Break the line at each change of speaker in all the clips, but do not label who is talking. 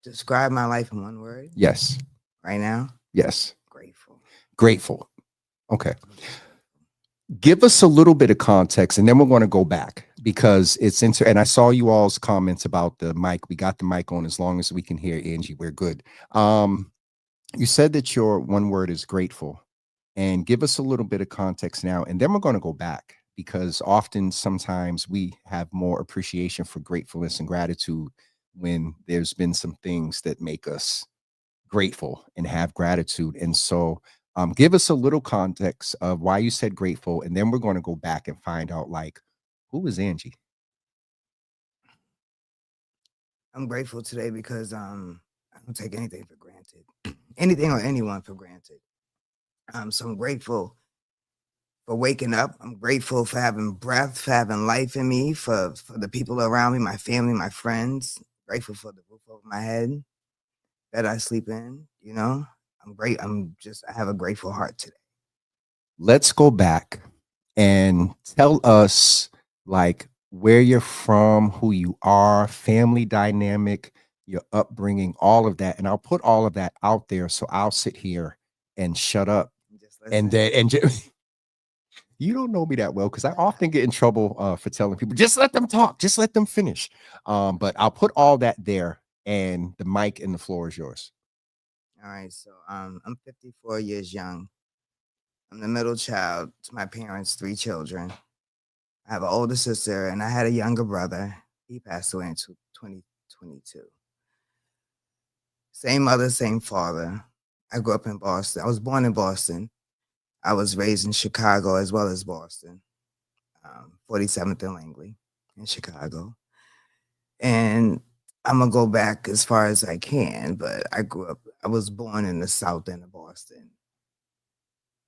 Describe my life in one word
Yes.
right now.
Yes.
Grateful.
Grateful. Okay.
I'm just grateful.
Give us a little bit of context and then we're going to go back because it's into, and I saw you all's comments about the mic. We got the mic on as long as we can hear Angie. We're good. Um, you said that your one word is grateful, and give us a little bit of context now and then we're going to go back because often sometimes we have more appreciation for gratefulness and gratitude when there's been some things that make us grateful and have gratitude. And so, give us a little context of why you said grateful, and then we're going to go back and find out like who is Angie.
I'm grateful today because I don't take anything for granted, anything or anyone for granted. So I'm grateful for waking up. I'm grateful for having breath, for having life in me, for the people around me, my family, my friends. Grateful for the roof over my head that I sleep in. You know, I'm great. I have a grateful heart today.
Let's go back and tell us like where you're from, who you are, family dynamic, your upbringing, all of that. And I'll put all of that out there. So I'll sit here and shut up.
Just
And
listen.
then, and you don't know me that well because I often get in trouble for telling people just let them talk, just let them finish. But I'll put all that there, and the mic and the floor is yours.
All right. So I'm 54 years young. I'm the middle child to my parents' three children. I have an older sister and I had a younger brother. He passed away in 2022. Same mother, same father. I grew up in Boston. I was born in Boston. I was raised in Chicago as well as Boston, 47th and Langley in Chicago. And I'm going to go back as far as I can, but I was born in the south end of Boston.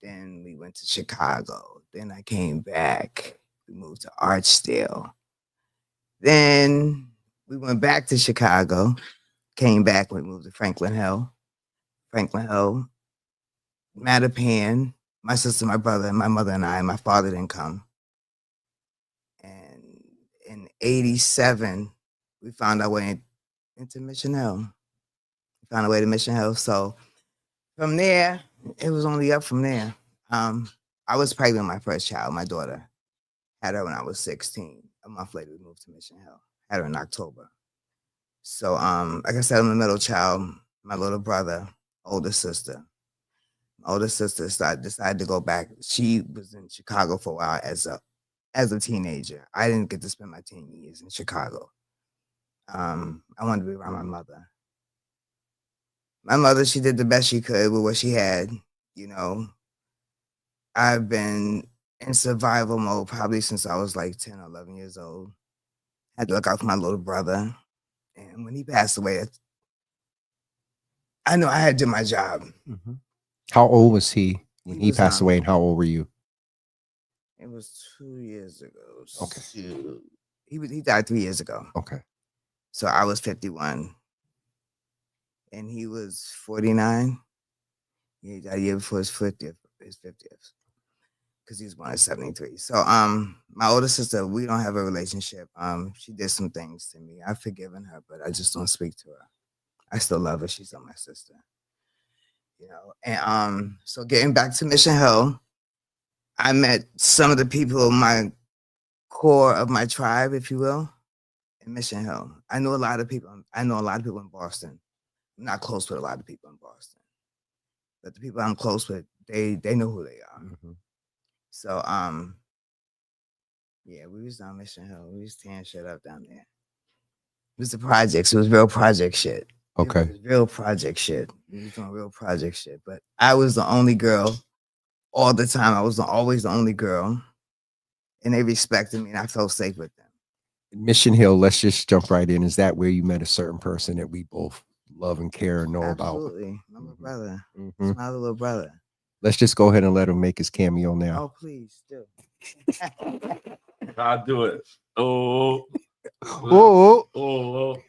Then we went to Chicago. Then I came back. We moved to Archdale. Then we went back to Chicago, came back, we moved to Franklin Hill. Franklin Hill, Mattapan, my sister, my brother, my mother and I, my father didn't come. And in 87, we found our way into Mission Hill. We found our way to Mission Hill. So from there, it was only up from there. I was pregnant with my first child, my daughter. Had her when I was 16. A month later, we moved to Mission Hill. Had her in October. So, like I said, I'm the middle child. My little brother, older sister. My older sister decided to go back. She was in Chicago for a while as a teenager. I didn't get to spend my teen years in Chicago. I wanted to be around my mother. My mother, she did the best she could with what she had. You know, I've been in survival mode probably since I was like 10 or 11 years old. Had to look out for my little brother. And when he passed away, I know I had to do my job.
Mhm. How old was he when
He
he
was
passed away, and how old were you?
it was 2 years ago.
Okay.
Shoot. He died 3 years ago.
Okay.
So I was 51 and he was 49. Yeah, he died a year before his 50th. Because he was born in 73. So my older sister, we don't have a relationship. She did some things to me. I've forgiven her, but I just don't speak to her. I still love her. She's still my sister. You know, and so getting back to Mission Hill, I met some of the people, my core of my tribe, if you will, in Mission Hill. I know a lot of people. I know a lot of people in Boston. I'm not close with a lot of people in Boston, but the people I'm close with, they know who they are.
Mhm.
So yeah, we was down Mission Hill. We was tearing shit up down there. It was the projects. It was real project shit. It
Okay.
was real project shit. We was doing real project shit. But I was the only girl all the time. I was always the only girl, and they respected me, and I felt safe with them.
Mission Hill. Let's just jump right in. Is that where you met a certain person that we both love and care and know about?
Absolutely, my little
Mhm.
brother. It's
Mhm.
my little brother.
Let's just go ahead and let him make his cameo now.
Oh, please do.
I'll do it. Oh,
Oh,
oh.
It's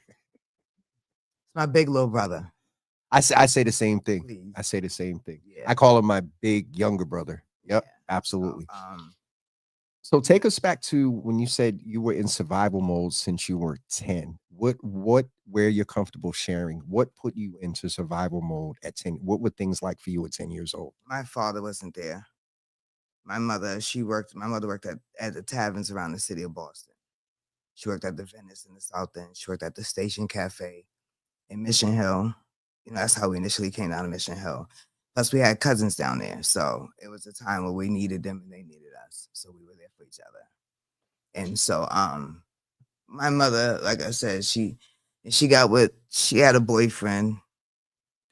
my big little brother.
I say the same thing.
Please.
I say the same thing.
Yeah.
I call him my big younger brother.
Yeah.
Yep, absolutely.
So,
So take us back to when you said you were in survival mode since you were 10. Where you're comfortable sharing? What put you into survival mode at 10? What were things like for you at 10 years old?
My father wasn't there. My mother worked at the taverns around the city of Boston. She worked at the Venice in the South End. She worked at the Station Cafe in Mission Hill. You know, that's how we initially came down to Mission Hill. Plus, we had cousins down there. So it was a time where we needed them and they needed us. So we were there for each other. And so my mother, like I said, she had a boyfriend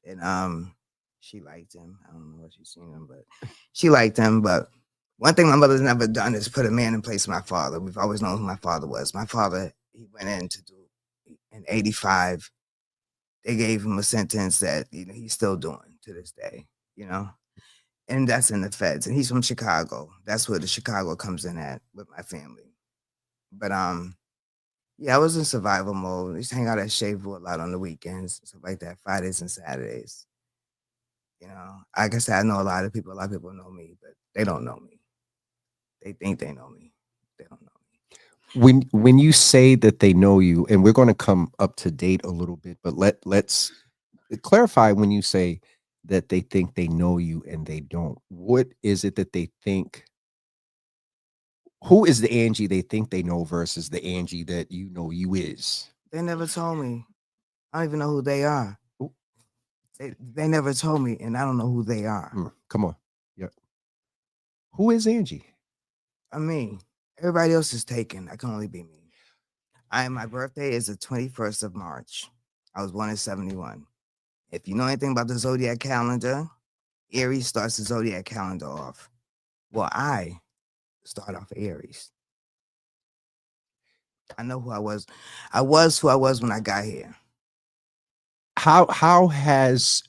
and she liked him. I don't know if she's seen him, but she liked him. But one thing my mother's never done is put a man in place of my father. We've always known who my father was. My father, he went in to do in 85. They gave him a sentence that he's still doing to this day, and that's in the feds. And he's from Chicago. That's where the Chicago comes in at with my family. But yeah, I was in survival mode. I used to hang out at Shavu a lot on the weekends, stuff like that, Fridays and Saturdays. Like I said, I know a lot of people know me, but they don't know me. They think they know me. They don't know me.
When you say that they know you, and we're going to come up to date a little bit, but let's clarify when you say that they think they know you and they don't. What is it that they think? Who is the Angie they think they know versus the Angie that you know you is?
They never told me. I don't even know who they are. They never told me, and I don't know who they are.
Come on. Yep. Who is Angie?
Me. Everybody else is taken. I can only be me. My birthday is the 21st of March. I was born in 71. If you know anything about the zodiac calendar, Aries starts the zodiac calendar off. Well, I start off Aries. I know who I was. I was who I was when I got here.
How has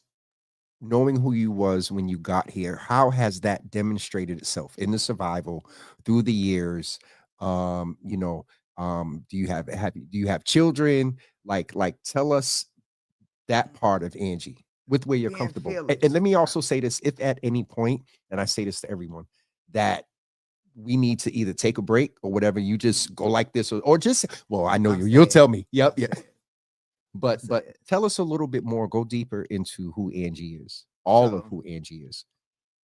knowing who you was when you got here, how has that demonstrated itself in the survival through the years? Do you have children? Like tell us that part of Angie with where you're comfortable. And let me also say this, if at any point, and I say this to everyone, that we need to either take a break or whatever, you just go like this or just, well, I know you'll tell me. Yep. Yeah. But tell us a little bit more, go deeper into who Angie is, of who Angie is.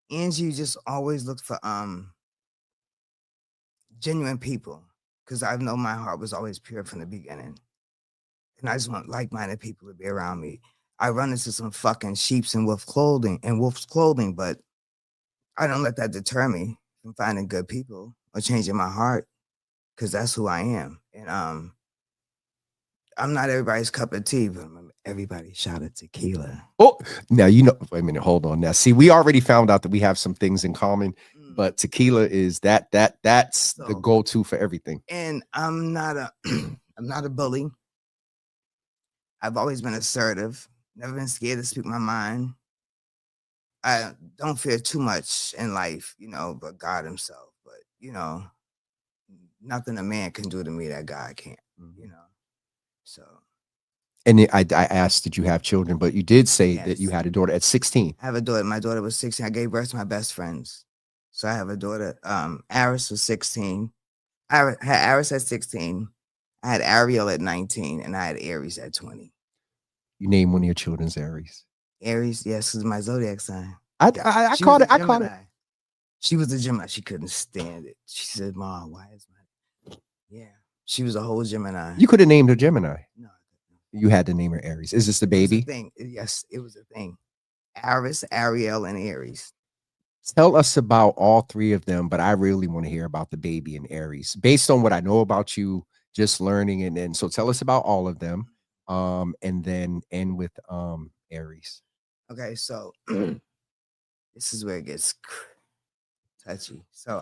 Angie just always looked for genuine people, because I know my heart was always pure from the beginning. And I just want like-minded people to be around me. I run into some fucking sheeps in wolf's clothing, but I don't let that deter me from finding good people or changing my heart, because that's who I am. And I'm not everybody's cup of tea, but everybody shot at tequila.
Oh, now wait a minute, hold on. Now, see, we already found out that we have some things in common, but tequila is that's the go-to for everything.
And I'm not a bully. I've always been assertive, never been scared to speak my mind. I don't fear too much in life, but God himself. But, nothing a man can do to me that God can't, So.
And I asked, did you have children? But you did say that you had a daughter at 16.
I have a daughter. My daughter was 16. I gave birth to my best friends. So I have a daughter. Aris was 16. I had Aris at 16. I had Ariel at 19. And I had Aries at 20.
You named one of your children's Aries.
Aries, yes, because my zodiac sign.
I caught it. I caught it.
She was a Gemini. She couldn't stand it. She said, "Mom, why is my..." Yeah. She was a whole Gemini.
You could have named her Gemini.
No.
You had to name her Aries. Is this the baby?
Thing. Yes, it was a thing. Aris, Ariel, and Aries.
Tell us about all three of them, but I really want to hear about the baby and Aries, based on what I know about you, just learning. And then, so tell us about all of them, and then end with Aries.
Okay, so this is where it gets touchy. So,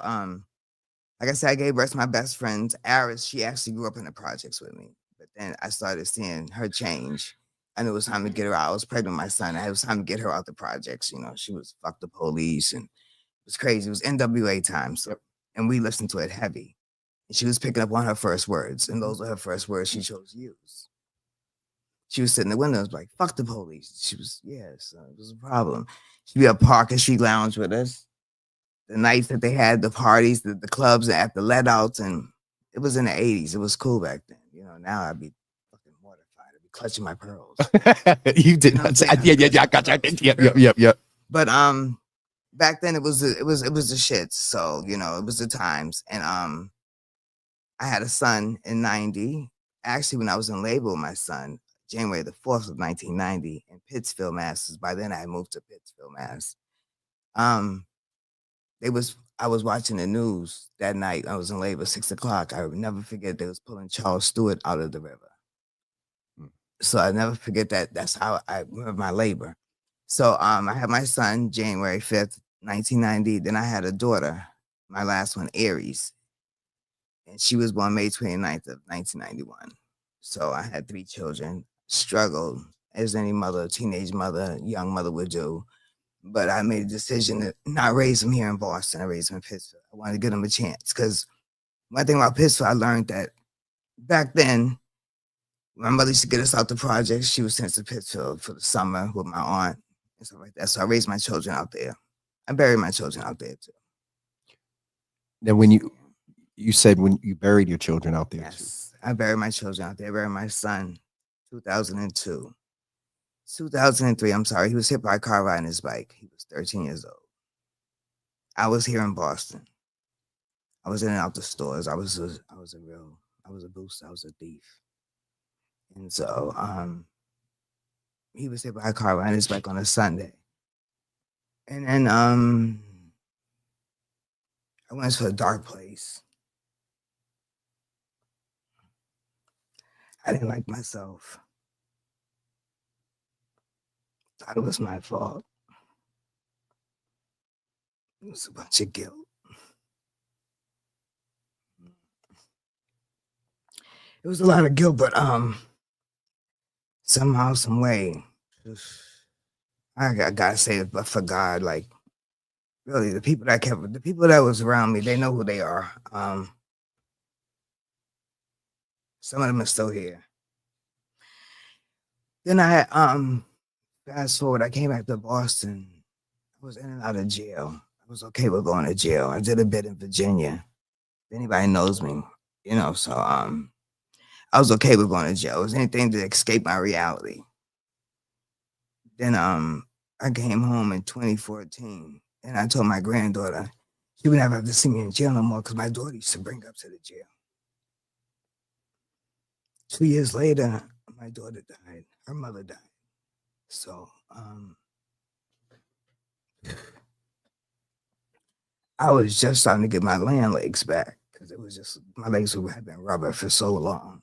like I said, I gave birth to my best friend, Aris. She actually grew up in the projects with me. But then I started seeing her change. And it was time to get her out. I was pregnant with my son. It was time to get her out the projects. She was fuck the police. And it was crazy. It was NWA time. So, and we listened to it heavy. And she was picking up on her first words. And those were her first words she chose to use. She was sitting in the window. I was like, fuck the police. She was, yes, it was a problem. She'd be at Park and Street Lounge with us. the nights that they had, the parties, the clubs at the let outs, and it was in the 80s. It was cool back then. You know, now I'd be fucking mortified. I'd be clutching my pearls.
You did
You know what I'm
not.
saying?
Yeah. I got you. Yep.
But back then it was the shits. So, you know, it was the times. And I had a son in 90. Actually, when I was in labor with my son, January the 4th of 1990 in Pittsfield, Mass. By then I had moved to Pittsfield, Mass. I was watching the news that night. I was in labor, 6:00. I would never forget they was pulling Charles Stewart out of the river. So I never forget that. That's how I remember my labor. So I had my son January 5th, 1990. Then I had a daughter, my last one, Aries. And she was born May 29th of 1991. So I had 3 children, struggled as any mother, teenage mother, young mother would do. But I made a decision to not raise them here in Boston. I raised them in Pittsfield. I wanted to give them a chance because one thing about Pittsfield, I learned that back then, my mother used to get us out the projects. She was sent to Pittsfield for the summer with my aunt and stuff like that. So I raised my children out there. I buried my children out there too.
Then when you said when you buried your children out there
Yes, I buried my children out there. I buried my son 2002. 2003, I'm sorry, he was hit by a car riding his bike. He was 13 years old. I was here in Boston. I was in and out the stores. I was a booster. I was a thief. And so he was hit by a car riding his bike on a Sunday. And then I went to a dark place. I didn't like myself. Thought it was my fault. It was a bunch of guilt. It was a lot of guilt, but somehow, some way, I gotta say it, but for God, like really, the people that was around me, they know who they are. Some of them are still here. Then I fast forward, I came back to Boston. I was in and out of jail. I was okay with going to jail. I did a bit in Virginia. If anybody knows me, you know, so I was okay with going to jail. It was anything to escape my reality. Then I came home in 2014 and I told my granddaughter she would never have to see me in jail no more because my daughter used to bring her up to the jail. 2 years later, my daughter died. Her mother died. So I was just starting to get my land legs back because it was just my legs had been rubber for so long.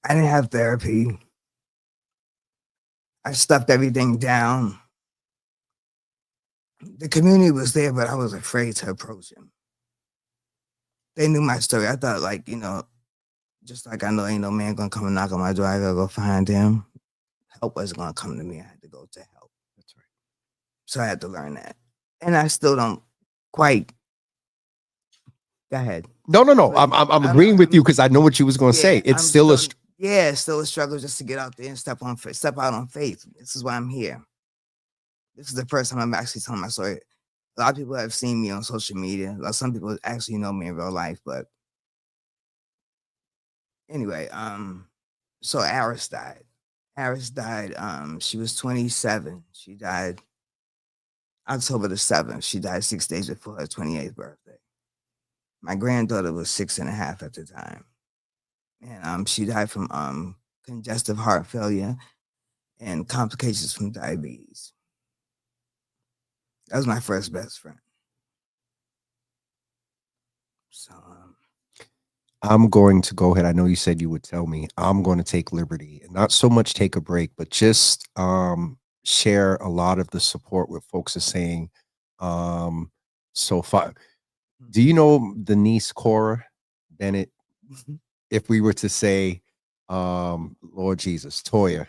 I didn't have therapy. I stuffed everything down. The community was there, but I was afraid to approach them. They knew my story. I thought, like, you know, just like I know ain't no man gonna come and knock on my door, I gotta go find him. Help wasn't gonna come to me. I had to go to help. That's right. So I had to learn that. And I still don't quite. Go ahead.
No. I'm agreeing with you because I know what you was going to say. It's still
it's still a struggle just to get out there and step out on faith. This is why I'm here. This is the first time I'm actually telling my story. A lot of people have seen me on social media. Some people actually know me in real life, but anyway, so Aris died. She was 27. She died October the 7th. She died 6 days before her 28th birthday. My granddaughter was 6.5 at the time. And she died from congestive heart failure and complications from diabetes. That was my first best friend. So
I'm going to go ahead. I know you said you would tell me. I'm going to take liberty and not so much take a break, but just share a lot of the support what folks are saying so far. Do you know the niece Cora Bennett? If we were to say, Lord Jesus, Toya,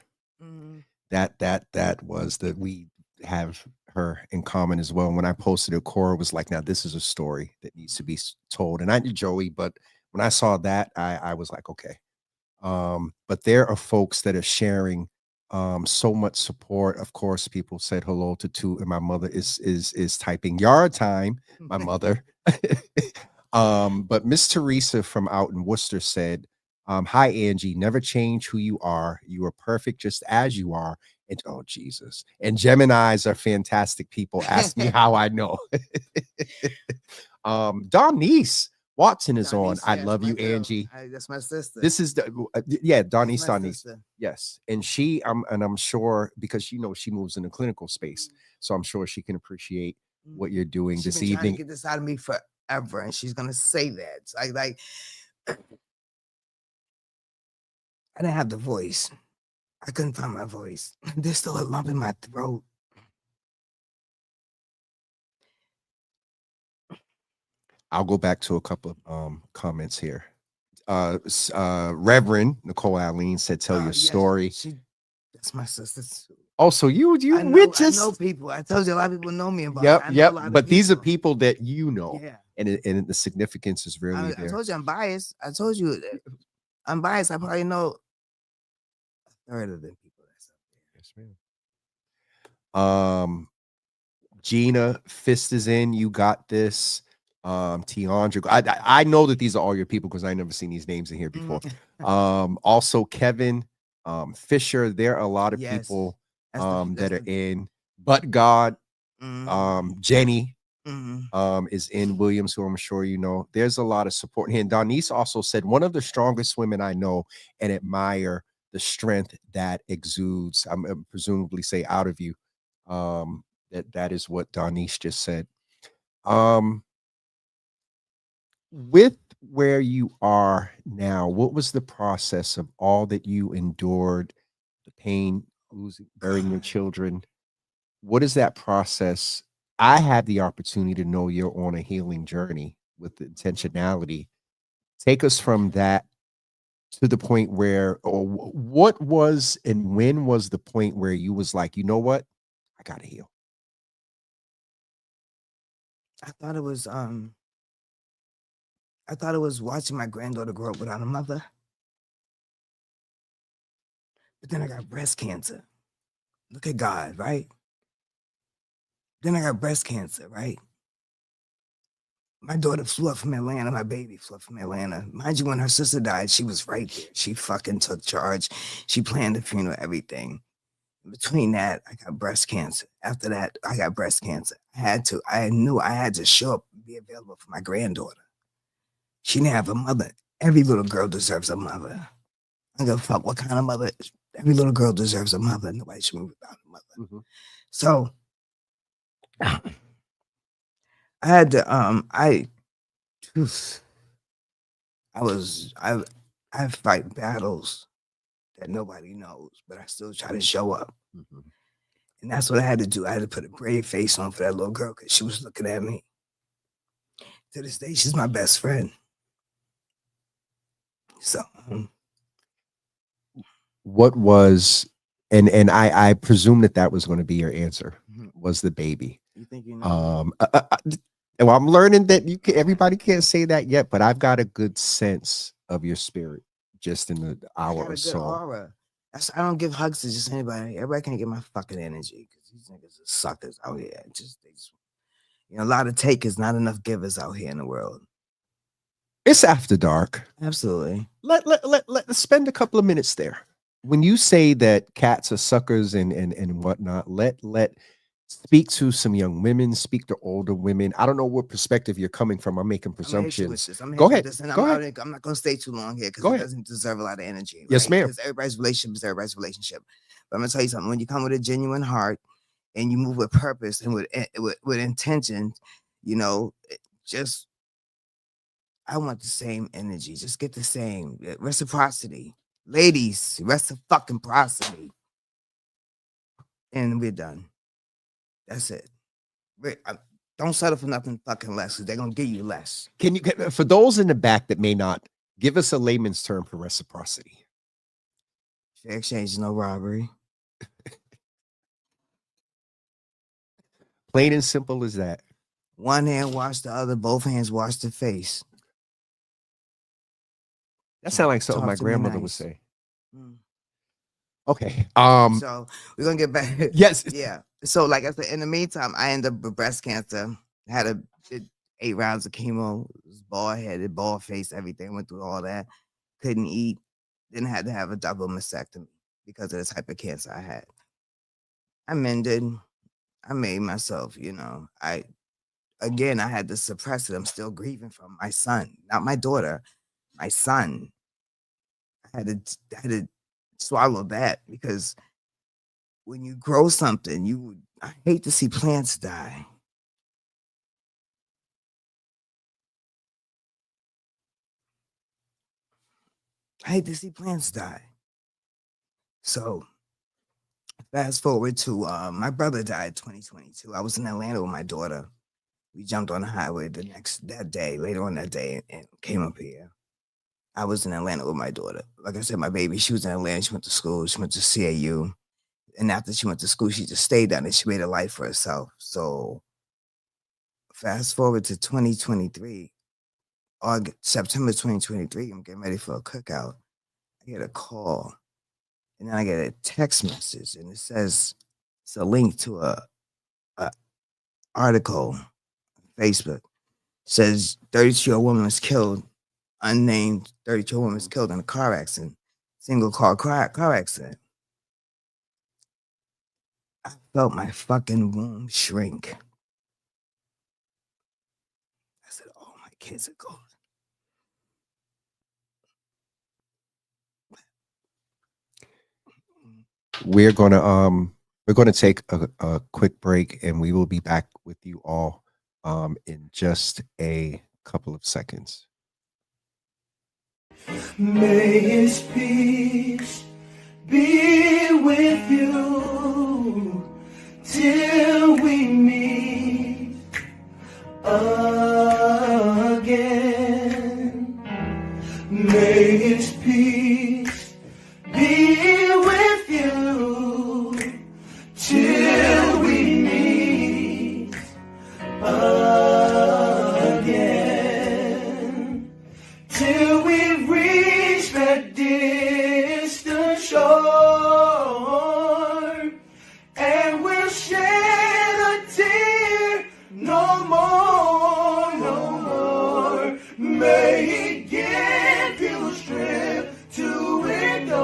that was that we have her in common as well. And when I posted it, Cora was like, now this is a story that needs to be told. And I knew Joey, but when I saw that, I was like, okay. But there are folks that are sharing So much support. Of course, people said hello to two, and my mother is typing yard time. My mother. But Miss Teresa from out in Worcester said, "Hi Angie, never change who you are. You are perfect just as you are." And oh Jesus, and Geminis are fantastic people. Ask me how I know. Donnice Watson is on.
Donnice,
I
yes,
love
my
you,
girl.
Angie.
That's my sister.
This is the yeah, Donnice,
That's my
Donnice.
sister.
Yes, and I'm sure because she moves in the clinical space, so I'm sure she can appreciate what you're doing
She's
this
been trying to
evening.
get this out of me forever, and she's gonna say that. It's like I didn't have the voice. I couldn't find my voice. There's still a lump in my throat.
I'll go back to a couple of comments here. Reverend Nicole Alleen said, "Tell your
Yes,
story."
That's my sister.
Also, you
I
we're just
know people. I told you a lot of people know me about.
yep,
I know
yep.
a lot of
But these are
people.
people that you know,
Yeah,
and the significance is really
I
there.
told you I'm biased. I told you I'm biased. I probably know a third of the people that's up there.
Yes, ma'am. Gina Fist is in. You got this. Tiandra. I know that these are all your people because I never seen these names in here before. Also Kevin, Fisher. There are a lot of
Yes,
people
that's
that are in. But God, Jenny is in Williams, who I'm sure you know. There's a lot of support here. And Donnice also said, one of the strongest women I know and admire the strength that exudes. I'm presumably say out of you. That is what Donnice just said. With where you are now, what was the process of all that you endured, the pain, losing, burying your children? What is that process? I had the opportunity to know you're on a healing journey with the intentionality. Take us from that to the point where, or what was and when was the point where you was like, you know what, I gotta heal.
I thought it was watching my granddaughter grow up without a mother. But then I got breast cancer. Look at God, right? Then I got breast cancer, right? My daughter flew up from Atlanta. My baby flew up from Atlanta. Mind you, when her sister died, she was right there. She fucking took charge. She planned the funeral, everything. Between that, I got breast cancer. After that, I got breast cancer. I knew I had to show up and be available for my granddaughter. She didn't have a mother. Every little girl deserves a mother. I don't give a fuck what kind of mother. Every little girl deserves a mother. Nobody should move without a mother. So I had to I fight battles that nobody knows, but I still try to show up. And that's what I had to do. I had to put a brave face on for that little girl because she was looking at me. To this day, she's my best friend. So
what was and I presume that was going to be your answer, was the baby.
You think you know?
Well, I'm learning that everybody can't say that yet, but I've got a good sense of your spirit just in the hour or so.
Aura. I don't give hugs to just anybody. Everybody can't get my fucking energy because these niggas are suckers out here. A lot of takers, not enough givers out here in the world.
It's after dark.
Absolutely.
Let's spend a couple of minutes there. When you say that cats are suckers and whatnot, let speak to some young women, speak to older women. I don't know what perspective you're coming from. I'm making presumptions.
Go ahead.
Go ahead.
I'm not going to stay too long here because it doesn't deserve a lot of energy. Right?
Yes, ma'am.
Because everybody's relationship is everybody's relationship. But I'm going to tell you something. When you come with a genuine heart and you move with purpose and with intention, I want the same energy. Just get the same reciprocity. Ladies, reciprocity. And we're done. That's it. Don't settle for nothing fucking less because they're going to give you less.
Can you, for those in the back that may not, give us a layman's term for reciprocity?
Fair exchange is no robbery.
Plain and simple as that.
One hand wash the other, both hands wash the face.
That sounds like something my grandmother would say. Okay.
So we're gonna get back.
Yes.
Yeah. So like I said, in the meantime, I ended up with breast cancer. Did 8 rounds of chemo, was bald headed, bald face, everything. Went through all that. Couldn't eat. Then had to have a double mastectomy because of the type of cancer I had. I mended. I made myself, I had to suppress it. I'm still grieving from my son, not my daughter, my son. I had to swallow that because when you grow something, I hate to see plants die. I hate to see plants die. So fast forward to my brother died 2022. I was in Atlanta with my daughter. We jumped on the highway that day, later on that day, and came up here. I was in Atlanta with my daughter. Like I said, my baby, she was in Atlanta. She went to school. She went to CAU. And after she went to school, she just stayed down there. She made a life for herself. So fast forward to 2023, September 2023, I'm getting ready for a cookout. I get a call, and then I get a text message, and it says it's a link to a article on Facebook. It says 32-year-old woman was killed, unnamed 32-year-old woman was killed in a car accident, single car accident. I felt my fucking womb shrink. I said, "Oh, my kids are gone."
We're gonna take a quick break, and we will be back with you all in just a couple of seconds.
May His peace be with you till we meet again. May His peace be with you till we meet again. Till we reach that distant shore, and we'll shed a tear no more, no more. May He give you strength to endure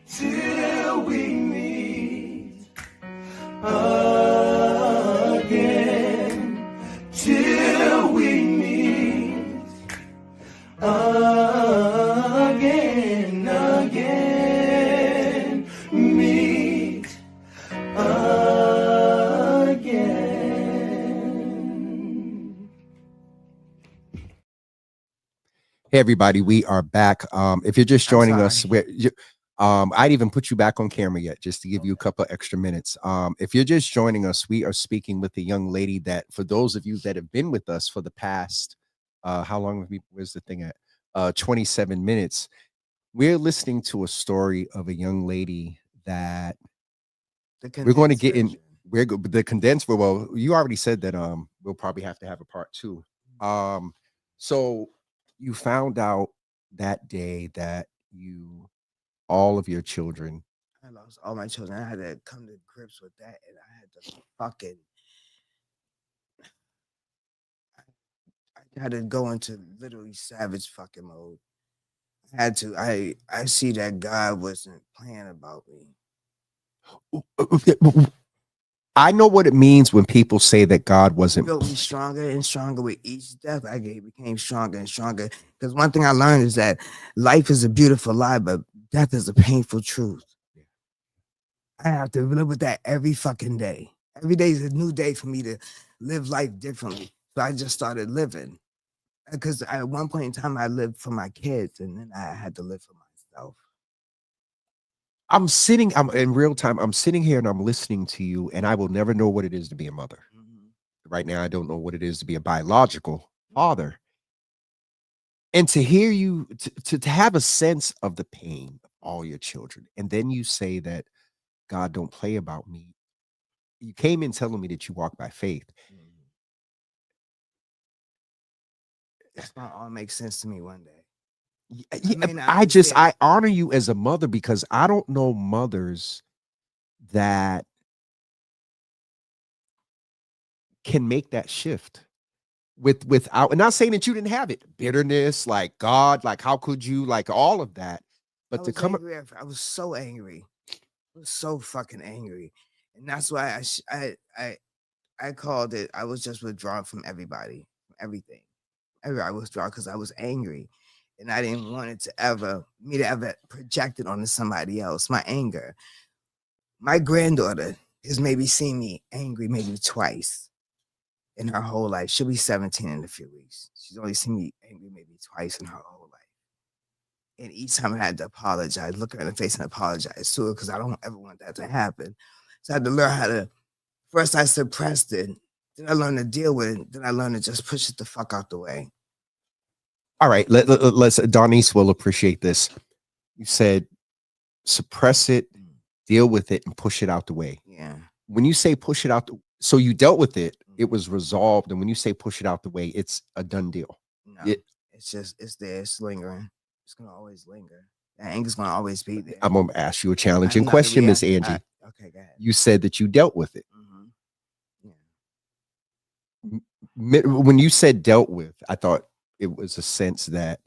till we meet again, till we meet again, meet again.
Hey everybody, we are back. If you're just joining us, I'd even put you back on camera yet, just to give you a couple extra minutes. If you're just joining us, we are speaking with a young lady that, for those of you that have been with us for the past, how long have we? Where's the thing at? 27 minutes. We're listening to a story of a young lady that we're going to get in. We're the condensed. Well, you already said that. We'll probably have to have a part 2. So you found out that day that all of your children.
I lost all my children. I had to come to grips with that, and I had to fucking. I had to go into literally savage fucking mode. I had to. I see that God wasn't playing about me.
I know what it means when people say that God wasn't.
Built me stronger and stronger with each death. I became stronger and stronger. Because one thing I learned is that life is a beautiful lie, but death is a painful truth. I have to live with that every fucking day. Every day is a new day for me to live life differently. So I just started living. Because at one point in time, I lived for my kids, and then I had to live for myself.
I'm in real time. I'm sitting here and I'm listening to you, and I will never know what it is to be a mother. Right now, I don't know what it is to be a biological father. And to hear you, to have a sense of the pain of all your children, and then you say that God don't play about me. You came in telling me that you walk by faith.
It's gonna all make sense to me one day. may not
I just
understand.
I honor you as a mother because I don't know mothers that can make that shift without, and not saying that you didn't have it, bitterness, like God, like how could you, like all of that,
I
but to
was
come
angry. I was so angry. I was so fucking angry, and that's why I called it. I was just withdrawn from everybody, from everything. I withdrawn because I was angry, and I didn't want it to ever project it onto somebody else. My anger. My granddaughter has maybe seen me angry maybe twice in her whole life. She'll be 17 in a few weeks. She's only seen me angry maybe twice in her whole life. And each time I had to apologize, look her in the face and apologize to her because I don't ever want that to happen. So I had to learn how to, first I suppressed it, then I learned to deal with it, then I learned to just push it the fuck out the way.
all right, let's Donnice will appreciate this. You said suppress it, deal with it, and push it out the way.
Yeah.
When you say push it out, so you dealt with it, it was resolved, and when you say push it out the way, it's a done deal.
No,
It-
it's just, it's there, it's lingering. It's going to always linger. That anger's going to always be there.
I'm gonna ask you a challenging
I'm not
question, Miss
react-
Angie.
Okay, go ahead.
You said that you dealt with it.
Yeah.
When you said dealt with, I thought it was a sense that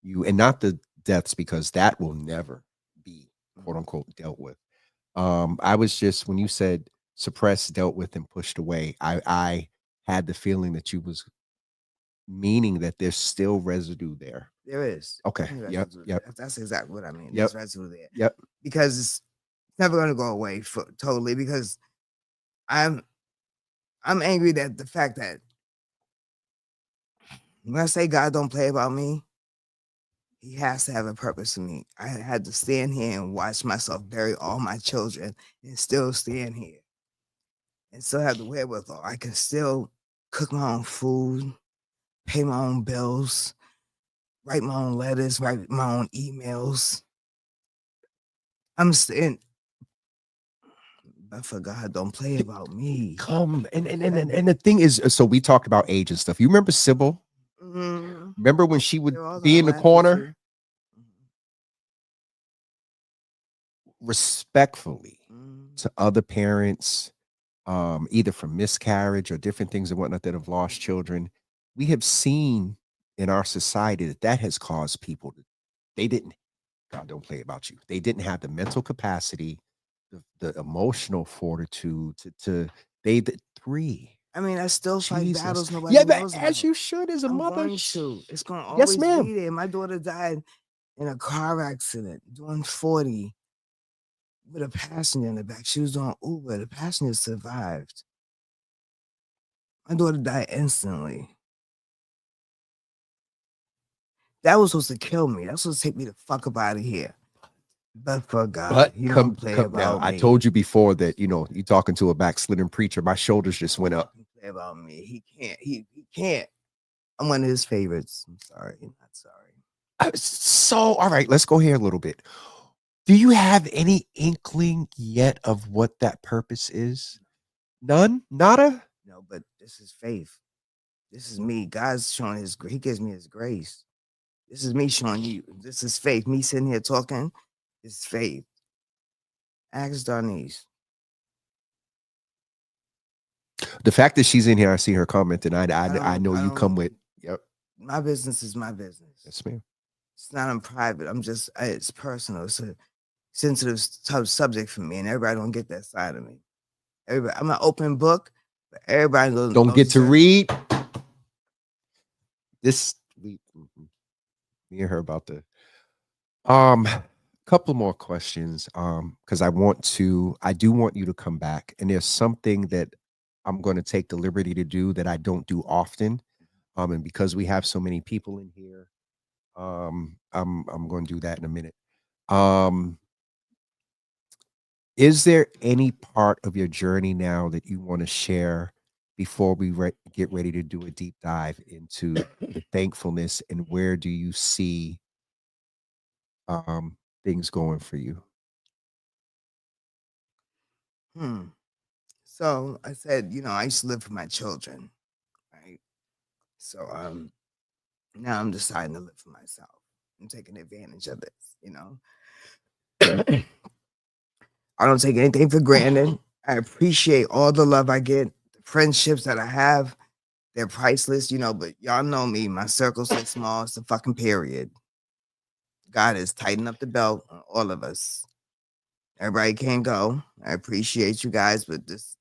you, and not the deaths, because that will never be quote unquote dealt with. I was just, when you said suppressed, dealt with, and pushed away, I had the feeling that you was meaning that there's still residue there.
There is.
Okay.
There's
Yep.
residue
Yep.
there. That's exactly what I mean.
Yep.
There's residue there.
Yep.
Because it's never going to go away totally, because I'm angry that the fact that when I say God don't play about me, he has to have a purpose for me. I had to stand here and watch myself bury all my children and still stand here and still have the wherewithal. I can still cook my own food, pay my own bills, write my own letters, write my own emails. I'm staying, but for God don't play about me.
Come and the thing is, so we talked about age and stuff. You remember Sybil?
Mhm.
Remember when she would
They're all
be
gonna
in the
laugh at
corner?
you.
Respectfully
Mhm.
to other parents, either from miscarriage or different things and whatnot that have lost children, we have seen in our society that has caused people to, they didn't, God don't play about you. They didn't have the mental capacity, the emotional fortitude to three.
I mean, I still fight
Jesus.
battles nobody
Yeah, but
knows
as
about.
you should as a
I'm
mother.
going to. It's gonna
Yes,
always
ma'am.
be there. My daughter died in a car accident doing 40 with a passenger in the back. She was doing Uber. The passenger survived. My daughter died instantly. That was supposed to kill me. That was supposed to take me the fuck up out of here. But for God,
But
he
come
don't play
now,
about
I
me.
told you before that, you know, you talking to a backslidden preacher. My shoulders just went up.
He don't play about me. He can't. He can't. I'm one of his favorites. I'm sorry. Not sorry.
So, all right, let's go here a little bit. Do you have any inkling yet of what that purpose is? None? Nada?
No, but this is faith. This is me. God's showing his grace. He gives me his grace. This is me showing you. This is faith. Me sitting here talking is faith. Ask Darnese.
The fact that she's in here, I see her comment, and I know
I
you come
don't-
with, yep.
My business is my business.
Yes, ma'am.
It's not in private. It's personal. It's a sensitive subject for me, and everybody don't get that side of me. Everybody, I'm an open book, but everybody
Don't get to read. This me and her about the couple more questions, because I do want you to come back, and there's something that I'm going to take the liberty to do that I don't do often, and because we have so many people in here, I'm going to do that in a minute. Is there any part of your journey now that you want to share before we get ready to do a deep dive into the thankfulness, and where do you see things going for you?
So I said, I used to live for my children, right? So now I'm deciding to live for myself. I'm taking advantage of it, you know. I don't take anything for granted. I appreciate all the love I get, the friendships that I have. They're priceless, you know, but y'all know me. My circle's so small, it's a fucking period. God has tightened up the belt on all of us. Everybody can't go. I appreciate you guys, but this,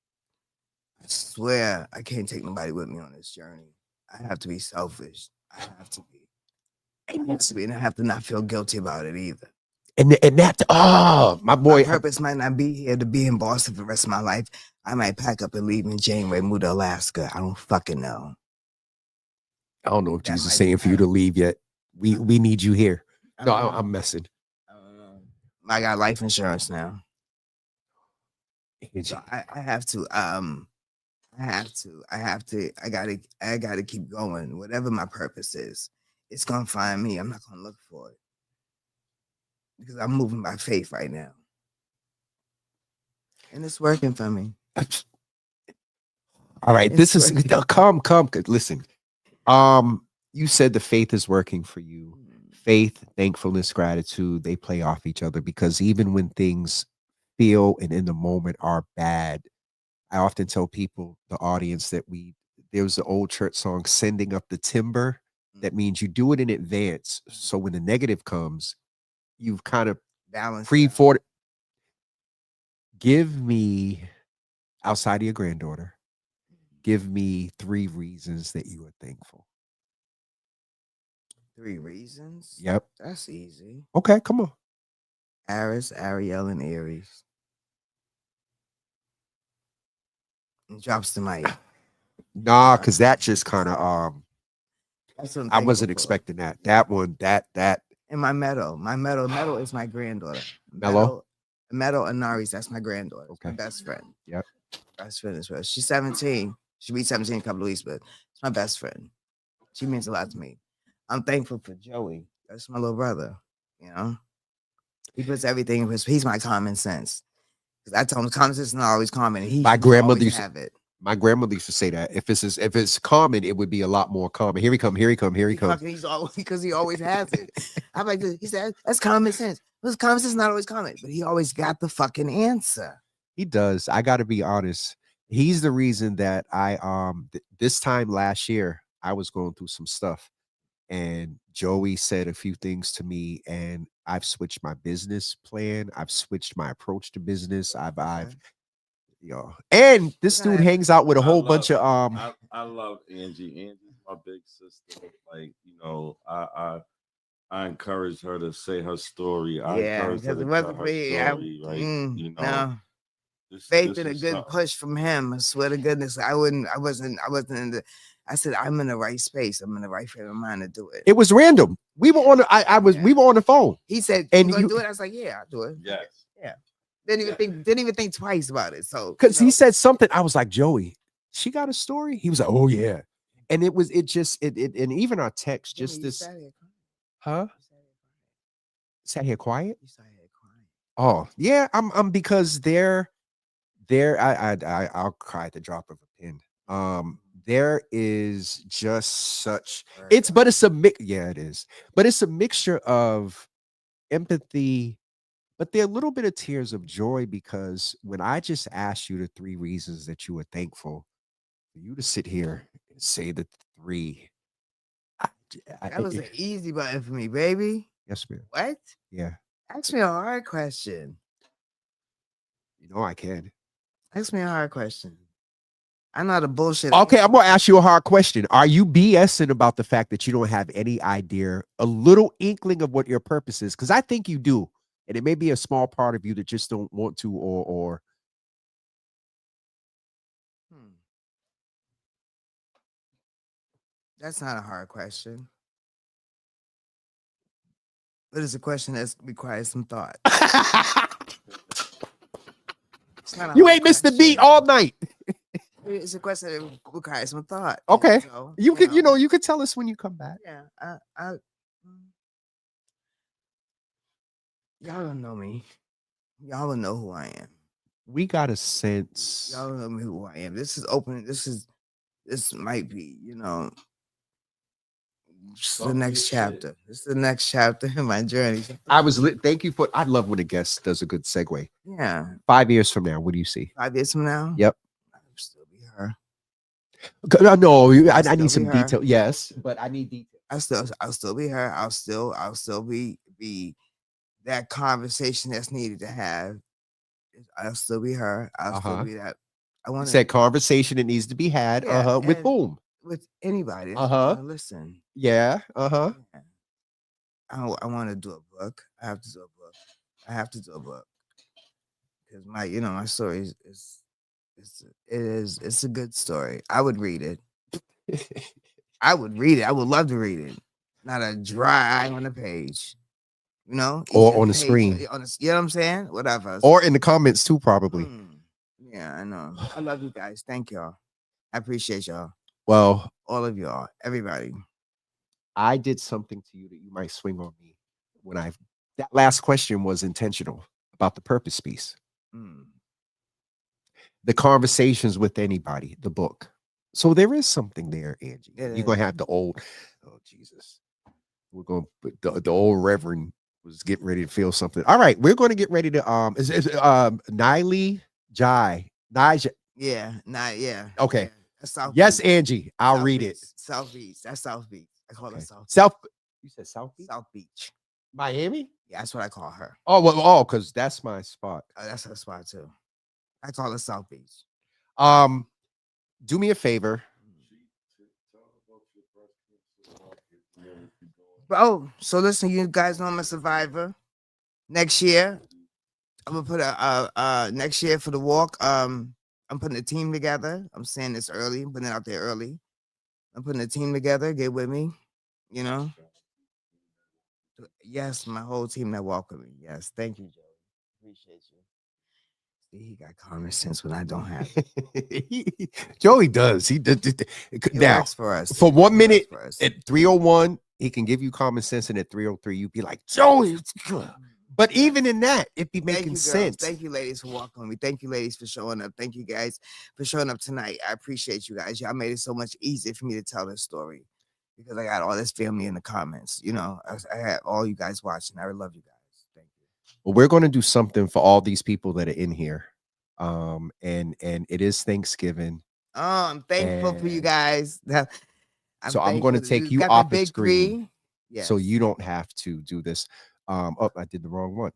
I swear, I can't take nobody with me on this journey. I have to be selfish. I have to be. And I have to not feel guilty about it either.
And that, oh, my boy.
My purpose might not be here to be in Boston for the rest of my life. I might pack up and leave in January, move to Alaska. I don't fucking know.
I don't know if
That
Jesus
might
is
be
saying for you to leave yet. We need you here.
I
No,
don't know.
I'm messing.
I don't know. I got life insurance now.
Angie,
So I have to I gotta keep going. Whatever my purpose is, it's gonna find me. I'm not gonna look for it. Because I'm moving by faith right now. And it's working for me.
all right,
It's
this is
working.
come. Listen, you said the faith is working for you. Faith, thankfulness, gratitude, they play off each other because even when things feel and in the moment are bad, I often tell people, the audience, that there was the old church song, sending up the timber. That means you do it in advance. So when the negative comes, you've kind of
Balance.
pre-fought. Give me, outside of your granddaughter, give me 3 reasons that you are thankful.
3 reasons?
Yep.
That's easy.
Okay, come on.
Aries, Ariel, and Aries. And drops the mic.
Nah, because that just kind of
That's what I'm
I wasn't
thankful for.
expecting that. That one, that
And my meadow is my granddaughter.
Mellow.
Meadow Anaris, that's my granddaughter.
Okay.
My best friend.
Yep.
Best friend as well. She's 17. She'll be 17 in a couple of weeks, but it's my best friend. She means a lot to me. I'm thankful for Joey. That's my little brother. You know, he puts everything in his. He's my common sense. Because I tell him common sense is not always common. And
My grandmother used to
have it.
My grandmother used to say that if it's common, it would be a lot more common. Here he come.
He's always, because he always has it. I'm like, he said, that's common sense. But common sense is not always common, but he always got the fucking answer.
He does. I got to be honest. He's the reason that I this time last year I was going through some stuff, and Joey said a few things to me, and I've switched my business plan. I've switched my approach to business. I've and this dude hangs out with a whole bunch of
I love Angie. Angie's my big sister. Like, you know, I encourage her to say her story. I encourage her to tell her story, right? You know,
no. Faith and a good push from him. I swear to goodness, I wasn't in the. I said I'm in the right space. I'm in the right frame of mind to do it.
It was random. We were on. We were on the phone.
He said,
"And
you gonna do it?" I was like, "Yeah, I'll do it."
Yes.
Yeah. Didn't even think twice about it. So
because he said something, I was like, Joey, she got a story. He was like, oh yeah, and it and even our text, just this, huh? Sat here quiet. Oh yeah, I'm because I'll cry at the drop of a pin. There is just such it's a mix. Yeah, it is, but it's a mixture of empathy. But there are a little bit of tears of joy because when I just asked you the 3 reasons that you were thankful, for you to sit here and say the 3,
that was an easy button for me, baby.
Yes, ma'am.
What?
Yeah.
Ask me a hard question.
You know I can.
Ask me a hard question. I'm not a bullshit.
Okay, I'm gonna ask you a hard question. Are you BSing about the fact that you don't have any idea, a little inkling of what your purpose is? Because I think you do. And it may be a small part of you that just don't want to, or
That's not a hard question. But it's a question that requires some thought.
You ain't missed the beat all night.
It's a question that requires some thought.
Okay.
So,
you could tell us when you come back.
Yeah. Y'all don't know me. Y'all don't know who I am.
We got a sense.
Y'all don't know me who I am. This is open. This might be, It's the next chapter. It's the next chapter in my journey.
Thank you for. I love when a guest does a good segue.
Yeah.
5 years from now, what do you see?
5 years from now?
Yep.
I'll still be her.
No, I
still
need some
be her.
detail. Yes, but I need detail.
I'll still be her. I'll still be that conversation that's needed to have. I'll still be her. I'll still be that. I want
said conversation that needs to be had. With whom?
With anybody. Listen.
Yeah.
I want to do a book. I have to do a book. Because my story it's a good story. I would read it. I would read it. I would love to read it. Not a dry eye on the page.
Or on the screen.
You know what I'm saying? Whatever.
Or in the comments too, probably.
Yeah, I know. I love you guys. Thank y'all. I appreciate y'all.
Well,
all of y'all, everybody.
I did something to you that you might swing on me that last question was intentional about the purpose piece. The conversations with anybody, the book. So there is something there, Angie. You're going to have the old, oh, Jesus. We're going to, the old Reverend was getting ready to feel something. All right. We're going to get ready to, Niley Jai.
Yeah. Yeah.
Okay.
Yeah.
Yes, Angie. I'll
South
read
Beach.
it.
South Beach. That's South Beach. I call it South.
You said South Beach?
South Beach.
Miami?
Yeah, that's what I call her.
Oh, well, because that's my spot.
That's her spot too. I call it South Beach.
Do me a favor.
So listen, you guys know I'm a survivor. Next year, I'm gonna put next year for the walk. I'm putting a team together. I'm saying this early, putting it out there early. I'm putting a team together. Get with me, Yes, my whole team that walk with me. Yes, thank you, Joey. Appreciate you. See, he got common sense when I don't have it.
Joey does. He
works for us.
For 1 minute at 3:01, he can give you common sense, and at 3:03, you'd be like, Joey. But even in that, it'd be making sense.
Thank you, ladies, for walking with me. Thank you, ladies, for showing up. Thank you, guys, for showing up tonight. I appreciate you guys. Y'all made it so much easier for me to tell this story because I got all this family in the comments. I had all you guys watching. I love you guys. Thank you.
Well, we're going to do something for all these people that are in here. And it is Thanksgiving.
Oh, I'm thankful for you guys.
I'm going to take you off the screen.
Yes.
So you don't have to do this. I did the wrong one.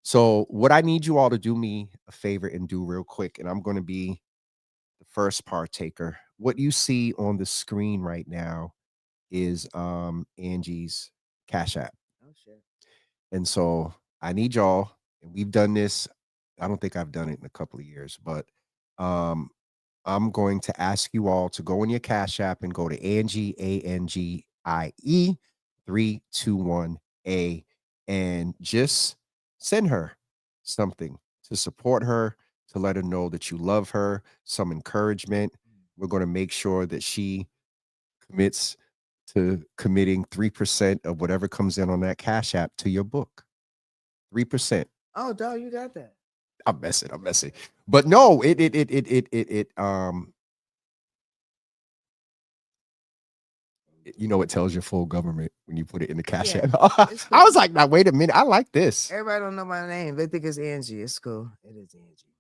So what I need you all to do me a favor and do real quick, and I'm going to be the first partaker. What you see on the screen right now is Angie's Cash App.
Oh shit.
And so I need y'all, and we've done this. I don't think I've done it in a couple of years, but I'm going to ask you all to go in your Cash App and go to Angie, ANGIE 321A, and just send her something to support her, to let her know that you love her, some encouragement. We're going to make sure that she commits to committing 3% of whatever comes in on that Cash App to your book. 3%.
Oh, dog, you got that.
I'm messing. But no, it it tells your full government when you put it in the Cash App. I was like, now wait a minute. I like this.
Everybody don't know my name. They think it's Angie. It's cool. It is Angie.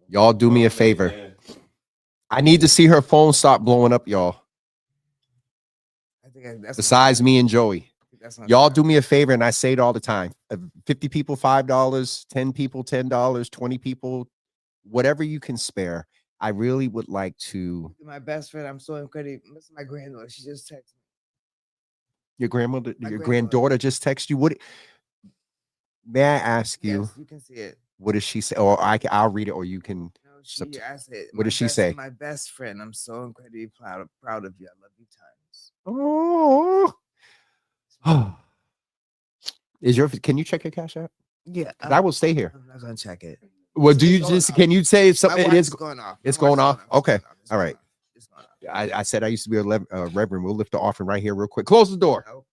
Y'all do me a favor. I need to see her phone stop blowing up, y'all. Besides me and Joey. Y'all do me a favor, and I say it all the time. 50 people, $5, 10 people, $10, 20 people, whatever you can spare. I really would like to.
My best friend, I'm so incredible. This is my granddaughter. She just texted me.
Your grandmother, your granddaughter just texted you. What? May I ask you?
Yes, you can see it.
What does she say? Or I'll read it, or you can.
No, I said,
what does she say?
My best friend. I'm so incredibly proud of you. I love you tons.
Oh. Can you check your Cash App?
Yeah.
I will stay here.
I'm not gonna check it.
Well, can you say if something is
going off?
It's going off. Okay. All right. I said I used to be a reverend. We'll lift the offering right here real quick. Close the door.
No.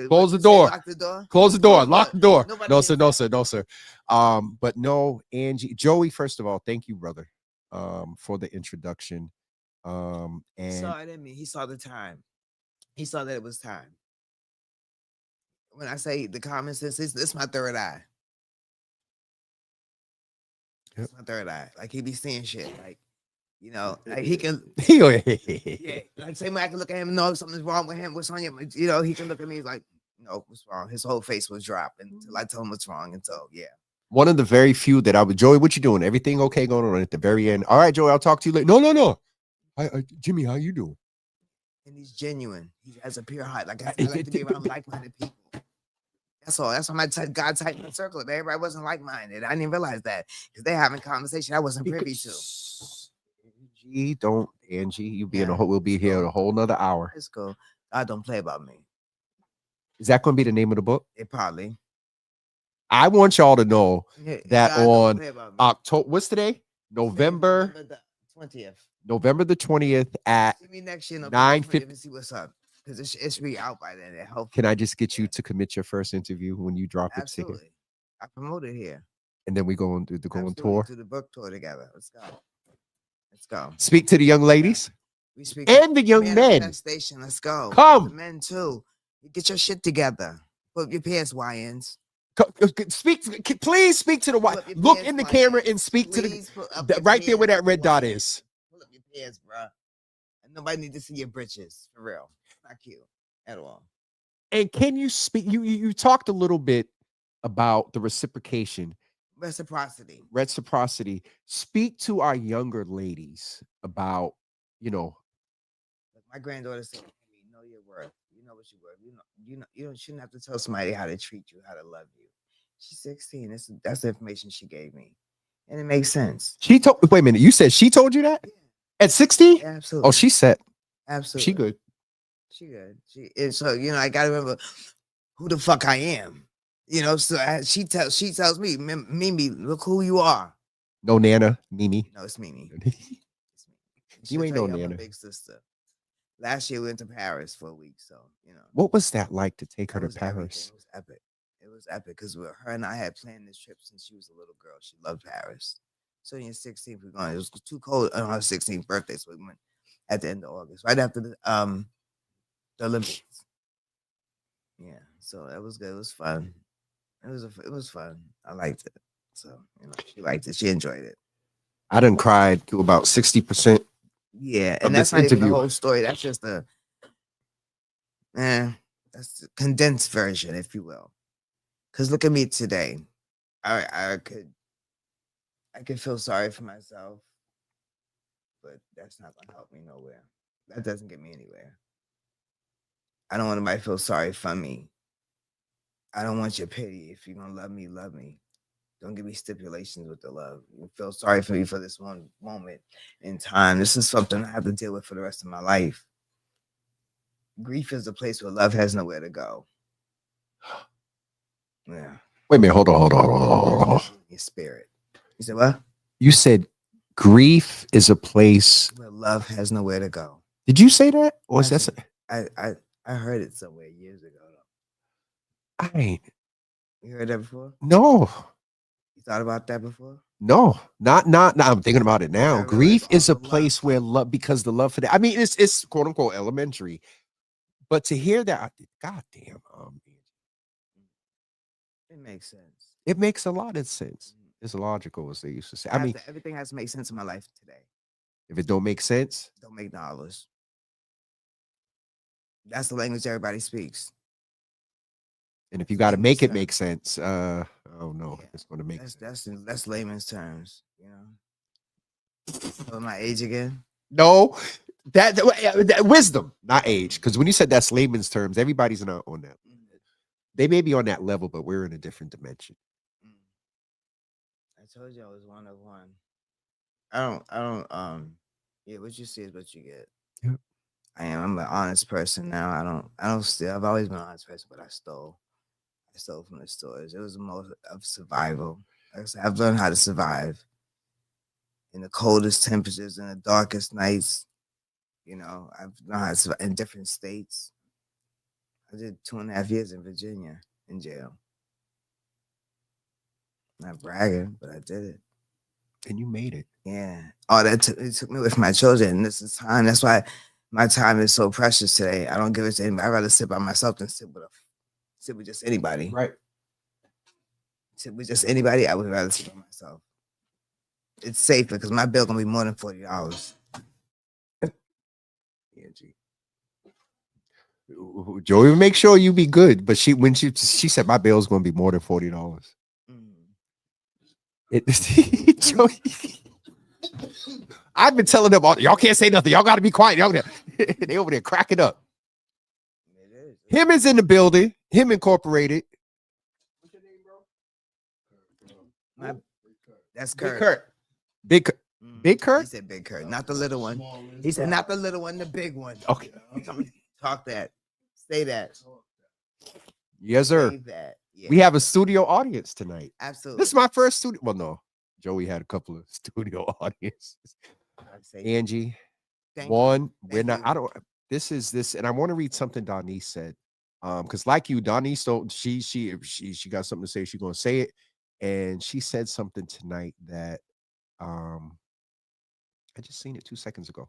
Close the door.
Lock the door.
Close the door. Lock the door.
Nobody
No, sir. No, sir. No, sir. But no, Angie, Joey, first of all, thank you, brother. for the introduction.
He
And
saw it in me. He saw the time. He saw that it was time. When I say the common sense, it's my third eye.
Yep.
It's my third eye. Like he be seeing shit. Like, you know, like he can. Yeah, like same way I can look at him and know if something's wrong with him. What's on your? You know, he can look at me like, no, what's wrong? His whole face was dropped until I told him what's wrong. And so, yeah.
One of the very few that I would, Joey, what you doing? Everything okay going on at the very end? All right, Joey, I'll talk to you later. No. Hi, Jimmy, how you doing?
And he's genuine. He has a pure heart. Like I like to be around like-minded people. That's all. That's why my God tightened the circle. Everybody wasn't like-minded. I didn't even realize that because they're having conversation I wasn't privy to.
Angie, you be in a whole. We'll be here a whole nother hour.
Let's go. God don't play about me.
Is that going to be the name of the book?
It probably.
I want y'all to know that
God
on
don't play about me.
October, what's today? November
the 20th.
November the 20th at
See me next year.
9:50.
See what's up because it's really out by then.
Can I just get you to commit your first interview when you drop it?
Absolutely. I promote it here.
And then we go on to the going tour.
Do the book tour together. Let's go. Let's go.
Speak to the young ladies.
We speak
and the young men.
Station. Let's go.
Come.
The men too. Get your shit together. Put up your pants, YNs.
Please speak to the white. Look in the camera and speak to the right there where that red dot is.
Pull up your pants, bro. And nobody need to see your britches for real. Not cute at all.
And can you speak? You talked a little bit about the reciprocation. Reciprocity. Speak to our younger ladies about,
my granddaughter said, "Know your worth. You know what you're worth. You shouldn't have to tell somebody how to treat you, how to love you." She's 16. That's the information she gave me, and it makes sense.
Wait a minute. You said she told you that?
Yeah.
At 16?
Yeah, absolutely.
Oh, she's set.
Absolutely.
She good.
She good. So I gotta remember who the fuck I am. So she tells me, Mimi, look who you are.
No Nana, Mimi.
No, it's Mimi.
You ain't no Nana.
I'm a big sister. Last year we went to Paris for a week, so
What was that like to take her to Paris?
It was epic. It was epic because her and I had planned this trip since she was a little girl. She loved Paris. So on 16th we were going. It was too cold on her 16th birthday, so we went at the end of August, right after the Olympics. Yeah, so it was good. It was fun. It was fun. I liked it. So she liked it. She enjoyed it.
I done cried to about 60%.
Yeah, and that's not even the whole story. That's just that's the condensed version, if you will. Because look at me today. I could feel sorry for myself, but that's not gonna help me nowhere. That doesn't get me anywhere. I don't want anybody to feel sorry for me. I don't want your pity. If you're gonna love me, love me. Don't give me stipulations with the love. You feel sorry for me for this one moment in time. This is something I have to deal with for the rest of my life. Grief is a place where love has nowhere to go. Yeah.
Wait a minute. Hold on.
Your spirit. You said what?
You said grief is a place
where love has nowhere to go.
Did you say that? Or is that?
I heard it somewhere years ago.
I ain't.
You heard that before?
No.
You thought about that before?
No, not. I'm thinking about it now. Grief is a place where love, because the love for that. I mean, it's quote unquote elementary, but to hear that, goddamn,
it makes sense.
It makes a lot of sense. It's logical, as they used to say. I mean,
everything has to make sense in my life today.
If it don't make sense,
don't make dollars. That's the language everybody speaks.
And if you got to make it make sense, I don't know. Yeah. It's going to make sense.
That's layman's terms, So my age again?
No, that wisdom, not age. Because when you said that's layman's terms, everybody's not on that. They may be on that level, but we're in a different dimension.
I told you I was one of one. I don't. Yeah, what you see is what you get.
Yep.
I'm an honest person now. I don't steal. I've always been an honest person, but I stole. I stole from the stores. It was most of survival. I've learned how to survive in the coldest temperatures, in the darkest nights. I've learned how to survive in different states. I did 2.5 years in Virginia in jail. Not bragging, but I did it.
And you made it.
Yeah. Oh, it took me away from my children. And this is time. That's why my time is so precious today. I don't give it to anybody. I'd rather sit by myself than sit with just anybody.
Right.
Sit with just anybody. I would rather sit by myself. It's safer because my bill gonna be more than $40. Angie.
Joey, make sure you be good. But she said my bill's gonna be more than $40. Joey, I've been telling them all, y'all can't say nothing. Y'all got to be quiet. Y'all they over there cracking up. Him is in the building. Him Incorporated. What's your name,
bro? That's Kurt.
Big Kurt. Big Kurt?
He said Big Kurt, not the little one. He said not the little one, the big one.
Okay.
Talk that. Say that.
Yes, sir.
Say that. Yeah.
We have a studio audience tonight.
Absolutely.
This is my first studio. Well, no. Joey had a couple of studio audiences. Angie, we're not. I don't. This, and I want to read something Donnie said. Because like you, Donnie, so she got something to say. She's gonna say it, and she said something tonight that I just seen it 2 seconds ago.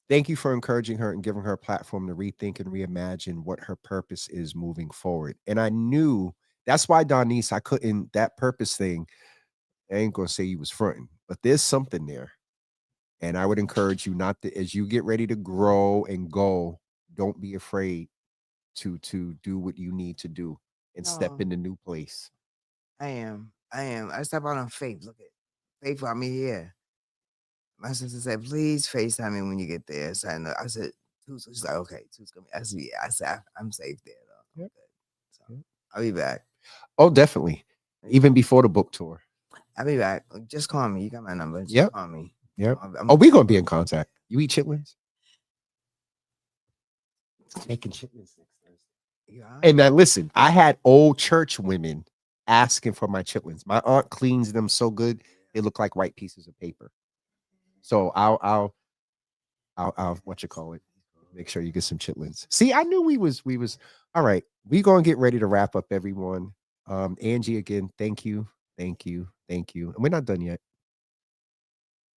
Thank you for encouraging her and giving her a platform to rethink and reimagine what her purpose is moving forward. And I knew that's why Donnie, I couldn't, that purpose thing. I ain't gonna say you was fronting, but there's something there. And I would encourage you not to, as you get ready to grow and go, don't be afraid to do what you need to do and step in the new place.
I am. I step out on faith. Look at faith brought me here. My sister said, please FaceTime me when you get there. So I said, she's like, okay, Tu's gonna be. I said, yeah. I said, I'm safe there though. Yep. So I'll be back.
Oh, definitely. Even before the book tour.
I'll be back. Just call me. You got my number. Just call me.
Yep. We're gonna be in contact. You eat chitlins? Making chitlins next Thursday. Yeah. And now listen, I had old church women asking for my chitlins. My aunt cleans them so good they look like white pieces of paper. So I'll what you call it? Make sure you get some chitlins. See, I knew we was all right. We're gonna get ready to wrap up, everyone. Angie, again, thank you. And we're not done yet.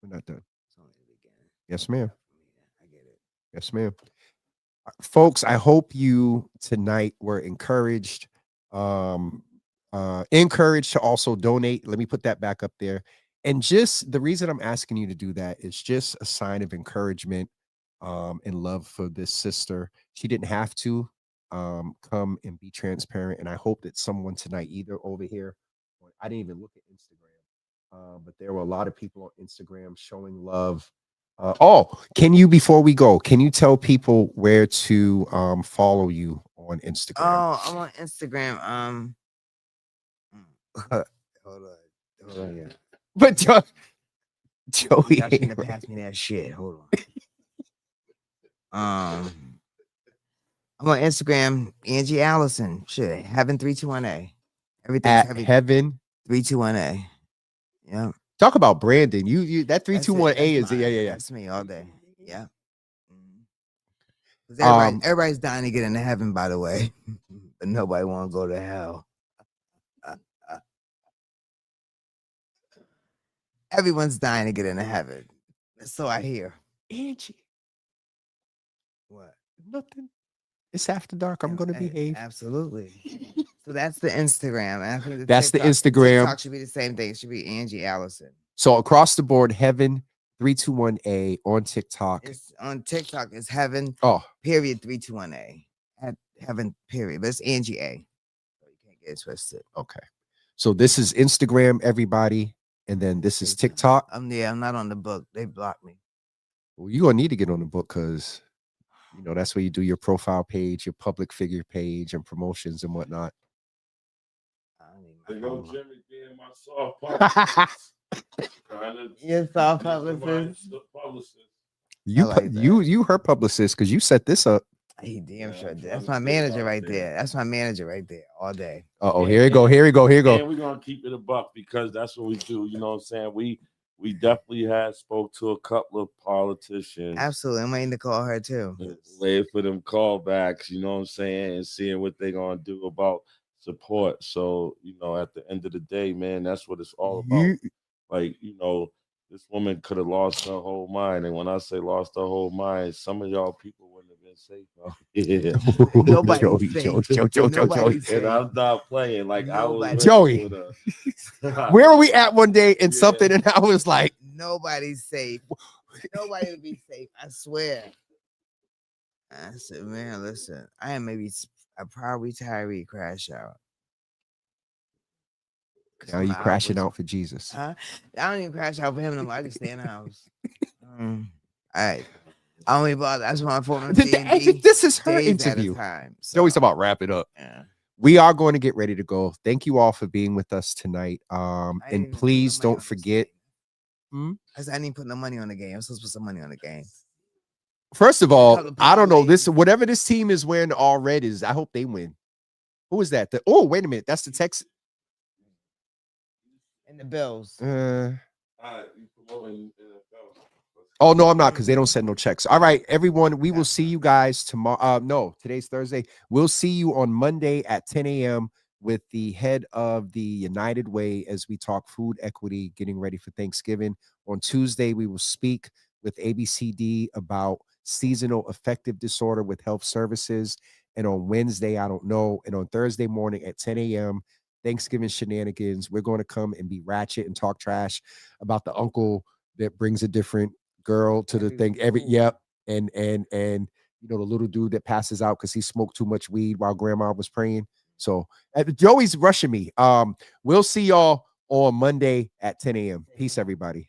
We're not done. Yes, ma'am.
I get it.
Yes, ma'am. Folks, I hope you tonight were encouraged. Encouraged to also donate. Let me put that back up there. And just the reason I'm asking you to do that is just a sign of encouragement and love for this sister. She didn't have to come and be transparent. And I hope that someone tonight, either over here, or I didn't even look at Instagram, but there were a lot of people on Instagram showing love. Can you, before we go, can you tell people where to follow you on Instagram?
Oh, I'm on Instagram. Hold on. Yeah.
But Joey,
y'all shouldn't have passed me that shit. Hold on. I'm on Instagram, Angie Allison. Shit, Heaven 321A. Everything's
at Heaven
321A. Yeah.
Talk about branding. You that 321A is yeah.
That's me all day. Yeah. Everybody's dying to get into heaven, by the way, but nobody want to go to hell. Everyone's dying to get into heaven. So I hear.
Angie.
What?
Nothing. It's after dark. I'm going to behave.
Absolutely. So that's the Instagram. And I think
that's
TikTok,
the Instagram.
TikTok should be the same thing. It should be Angie Allison.
So across the board, Heaven 321A on TikTok.
On TikTok, it's Heaven period 321A. At Heaven period. But it's Angie A. So you can't get it twisted.
Okay. So this is Instagram, everybody. And then this is TikTok.
I'm not on the book. They blocked me.
Well, you're going to need to get on the book because, that's where you do your profile page, your public figure page, and promotions and whatnot.
Jimmy being my soft publicist.
You're soft publicist.
You her publicist because you set this up.
He damn sure did. That's my manager right there. That's my manager right there all day.
Here we go.
And we're gonna keep it a buck because that's what we do. You know what I'm saying? We definitely had spoke to a couple of politicians.
Absolutely. I'm waiting to call her too.
Waiting for them callbacks, you know what I'm saying, and seeing what they're gonna do about support. So, at the end of the day, man, that's what it's all about. this woman could have lost her whole mind. And when I say lost her whole mind, some of y'all people wouldn't have been safe out here.
Nobody's safe. Nobody's safe.
And I'm not playing. Like I was
Joey. Where are we at one day and something? And I was like,
nobody's safe. Nobody would be safe. I swear. I said, man, listen, I am maybe a proud retiree crash out.
Now you crashing out for Jesus.
Huh? I don't even crash out for him no more. I just stay in the house. All right. I don't even bother. That's why I'm for
This is her interview.
So.
Joey's about wrap it up.
Yeah.
We are going to get ready to go. Thank you all for being with us tonight. And please don't forget.
I didn't put no money on the game. I'm supposed to put some money on the game.
First of all, I don't know. Whatever this team is wearing all red is, I hope they win. Who is that? Oh, wait a minute. That's the Texas.
And the Bills.
Oh, no, I'm not, because they don't send no checks. All right, everyone, we will see you guys tomorrow. No, today's Thursday. We'll see you on Monday at 10 a.m. with the head of the United Way as we talk food equity, getting ready for Thanksgiving. On Tuesday, we will speak with ABCD about seasonal affective disorder with health services. And on Wednesday, I don't know. And on Thursday morning at 10 a.m., Thanksgiving shenanigans. We're going to come and be ratchet and talk trash about the uncle that brings a different girl to the thing. And you know, the little dude that passes out because he smoked too much weed while grandma was praying. So Joey's rushing me. We'll see y'all on Monday at 10 a.m. Peace, everybody.